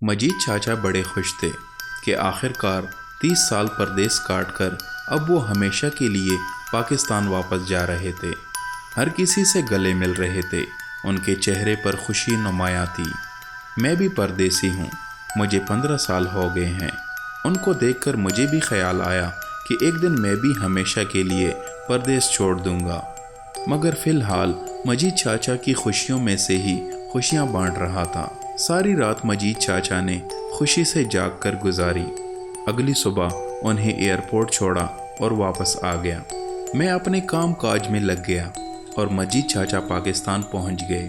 मजीद चाचा बड़े खुश थे कि आखिरकार 30 साल परदेस काट कर अब वो हमेशा के लिए पाकिस्तान वापस जा रहे थे। हर किसी से गले मिल रहे थे, उनके चेहरे पर खुशी नुमायां थी। मैं भी परदेसी हूँ, मुझे 15 साल हो गए हैं। उनको देखकर मुझे भी ख्याल आया कि एक दिन मैं भी हमेशा के लिए परदेस छोड़ दूंगा। मगर फ़िलहाल मजीद चाचा की खुशियों में से ही खुशियाँ बांट रहा था। सारी रात मजीद चाचा ने खुशी से जाग कर गुजारी। अगली सुबह उन्हें एयरपोर्ट छोड़ा और वापस आ गया। मैं अपने काम काज में लग गया और मजीद चाचा पाकिस्तान पहुंच गए।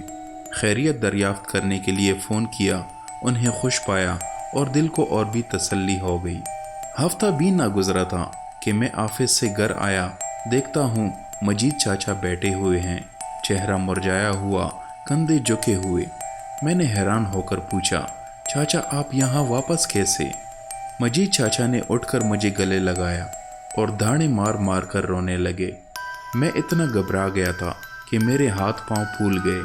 खैरियत दरियाफ्त करने के लिए फ़ोन किया, उन्हें खुश पाया और दिल को और भी तसल्ली हो गई। हफ्ता भी ना गुजरा था कि मैं ऑफिस से घर आया, देखता हूँ मजीद चाचा बैठे हुए हैं, चेहरा मुरझाया हुआ, कंधे झुके हुए। मैंने हैरान होकर पूछा, चाचा आप यहाँ वापस कैसे? मजीद चाचा ने उठकर मुझे गले लगाया और दाने मार मार कर रोने लगे। मैं इतना घबरा गया था कि मेरे हाथ पांव फूल गए।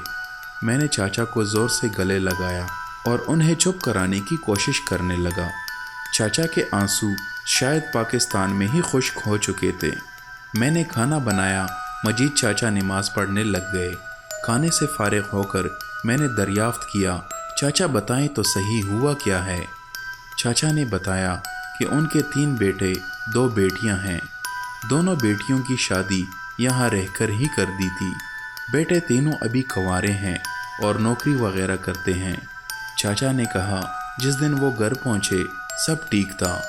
मैंने चाचा को ज़ोर से गले लगाया और उन्हें चुप कराने की कोशिश करने लगा। चाचा के आंसू शायद पाकिस्तान में ही खुश्क हो चुके थे। मैंने खाना बनाया, मजीद चाचा नमाज पढ़ने लग गए। खाने से फारिग होकर मैंने दरियाफ्त किया, चाचा बताएं तो सही हुआ क्या है? चाचा ने बताया कि उनके 3 बेटे 2 बेटियां हैं। दोनों बेटियों की शादी यहाँ रहकर ही कर दी थी। बेटे तीनों अभी कंवारे हैं और नौकरी वगैरह करते हैं। चाचा ने कहा जिस दिन वो घर पहुँचे सब ठीक था,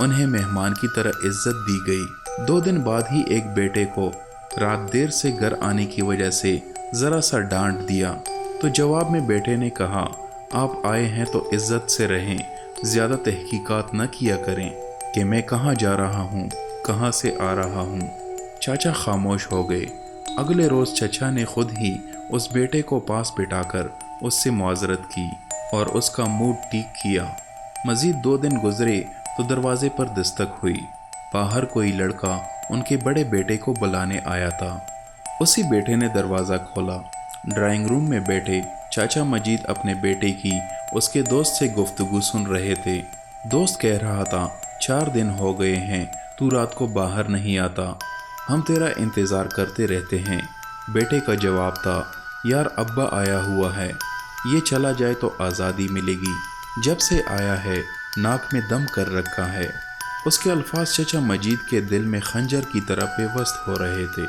उन्हें मेहमान की तरह इज्जत दी गई। 2 दिन बाद ही एक बेटे को रात देर से घर आने की वजह से ज़रा सा डांट दिया, तो जवाब में बेटे ने कहा आप आए हैं तो इज्जत से रहें, ज़्यादा तहकीकात न किया करें कि मैं कहाँ जा रहा हूँ, कहाँ से आ रहा हूँ। चाचा खामोश हो गए। अगले रोज़ चाचा ने खुद ही उस बेटे को पास बिठाकर उससे मुआज़रत की और उसका मूड ठीक किया। मज़ीद 2 दिन गुजरे तो दरवाज़े पर दस्तक हुई। बाहर कोई लड़का उनके बड़े बेटे को बुलाने आया था। उसी बेटे ने दरवाज़ा खोला। ड्राइंग रूम में बैठे चाचा मजीद अपने बेटे की उसके दोस्त से गुफ्तगू सुन रहे थे। दोस्त कह रहा था 4 दिन हो गए हैं तू रात को बाहर नहीं आता, हम तेरा इंतज़ार करते रहते हैं। बेटे का जवाब था यार अब्बा आया हुआ है, ये चला जाए तो आज़ादी मिलेगी, जब से आया है नाक में दम कर रखा है। उसके अल्फाज चाचा मजीद के दिल में खंजर की तरह पेवस्त हो रहे थे।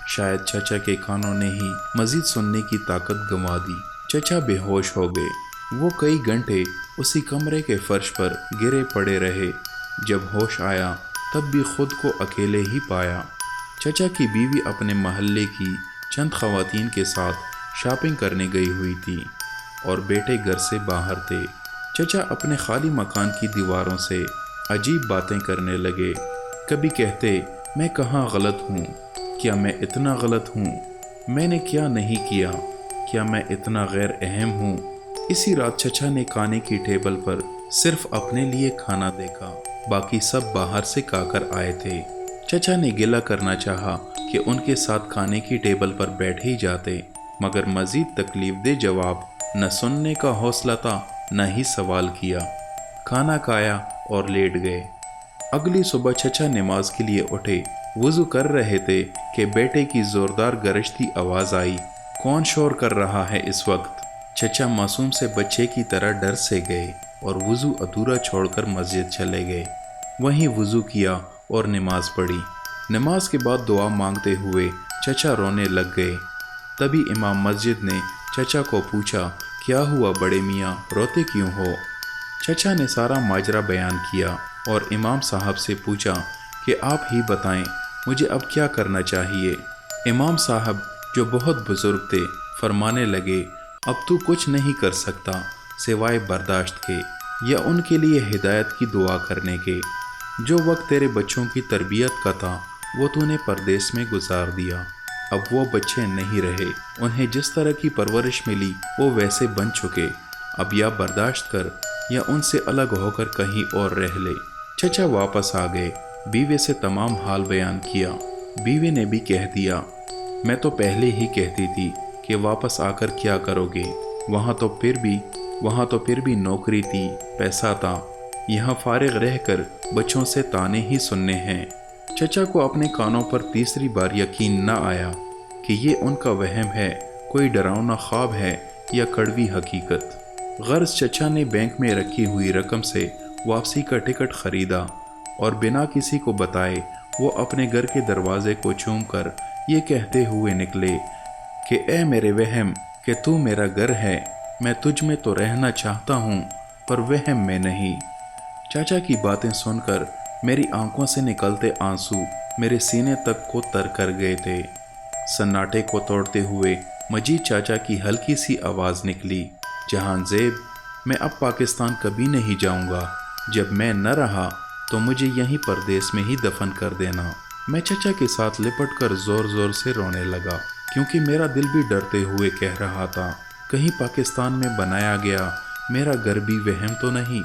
शायद चाचा के कानों ने ही मजीद सुनने की ताकत गंवा दी। चाचा बेहोश हो गए। वो कई घंटे उसी कमरे के फर्श पर गिरे पड़े रहे। जब होश आया तब भी खुद को अकेले ही पाया। चाचा की बीवी अपने महल्ले की चंद खवातीन के साथ शॉपिंग करने गई हुई थी और बेटे घर से बाहर थे। चाचा अपने खाली मकान की दीवारों से अजीब बातें करने लगे। कभी कहते मैं कहाँ गलत हूँ, क्या मैं इतना गलत हूँ, मैंने क्या नहीं किया, क्या मैं इतना गैर अहम हूँ। इसी रात चाचा ने खाने की टेबल पर सिर्फ अपने लिए खाना देखा, बाकी सब बाहर से खाकर आए थे। चाचा ने गिला करना चाहा कि उनके साथ खाने की टेबल पर बैठ ही जाते, मगर मज़ीद तकलीफ दे जवाब न सुनने का हौसला था न ही सवाल किया। खाना खाया और लेट गए। अगली सुबह चाचा नमाज के लिए उठे, वुज़ू कर रहे थे कि बेटे की ज़ोरदार गरजती आवाज़ आई। कौन शोर कर रहा है इस वक्त? चाचा मासूम से बच्चे की तरह डर से गए और वुज़ू अधूरा छोड़कर मस्जिद चले गए। वहीं वुज़ू किया और नमाज पढ़ी। नमाज के बाद दुआ मांगते हुए चाचा रोने लग गए। तभी इमाम मस्जिद ने चाचा को पूछा क्या हुआ बड़े मियाँ, रोते क्यों हो? चाचा ने सारा माजरा बयान किया और इमाम साहब से पूछा कि आप ही बताएं मुझे अब क्या करना चाहिए। इमाम साहब जो बहुत बुजुर्ग थे फरमाने लगे अब तू कुछ नहीं कर सकता सिवाय बर्दाश्त के या उनके लिए हिदायत की दुआ करने के। जो वक्त तेरे बच्चों की तरबियत का था वो तूने परदेश में गुजार दिया। अब वो बच्चे नहीं रहे, उन्हें जिस तरह की परवरिश मिली वो वैसे बन चुके। अब या बर्दाश्त कर या उनसे अलग होकर कहीं और रह ले। चाचा वापस आ गए। बीवी से तमाम हाल बयान किया। बीवी ने भी कह दिया मैं तो पहले ही कहती थी कि वापस आकर क्या करोगे, वहाँ तो फिर भी वहाँ तो फिर भी नौकरी थी, पैसा था। यहाँ फारिग रह कर बच्चों से ताने ही सुनने हैं। चचा को अपने कानों पर तीसरी बार यकीन न आया कि ये उनका वहम है, कोई डरावना ख्वाब है या कड़वी हकीकत। गर्ज चचा ने बैंक में रखी हुई रकम से वापसी का टिकट खरीदा और बिना किसी को बताए वो अपने घर के दरवाजे को चूमकर ये कहते हुए निकले कि ए मेरे वहम कि तू मेरा घर है, मैं तुझ में तो रहना चाहता हूँ पर वहम में नहीं। चाचा की बातें सुनकर मेरी आंखों से निकलते आंसू मेरे सीने तक को तर कर गए थे। सन्नाटे को तोड़ते हुए मजीद चाचा की हल्की सी आवाज़ निकली, जहान ज़ेब, मैं अब पाकिस्तान कभी नहीं जाऊंगा। जब मैं न रहा तो मुझे यहीं परदेश में ही दफन कर देना। मैं चचा के साथ लिपट कर ज़ोर ज़ोर से रोने लगा, क्योंकि मेरा दिल भी डरते हुए कह रहा था, कहीं पाकिस्तान में बनाया गया मेरा घर भी वहम तो नहीं।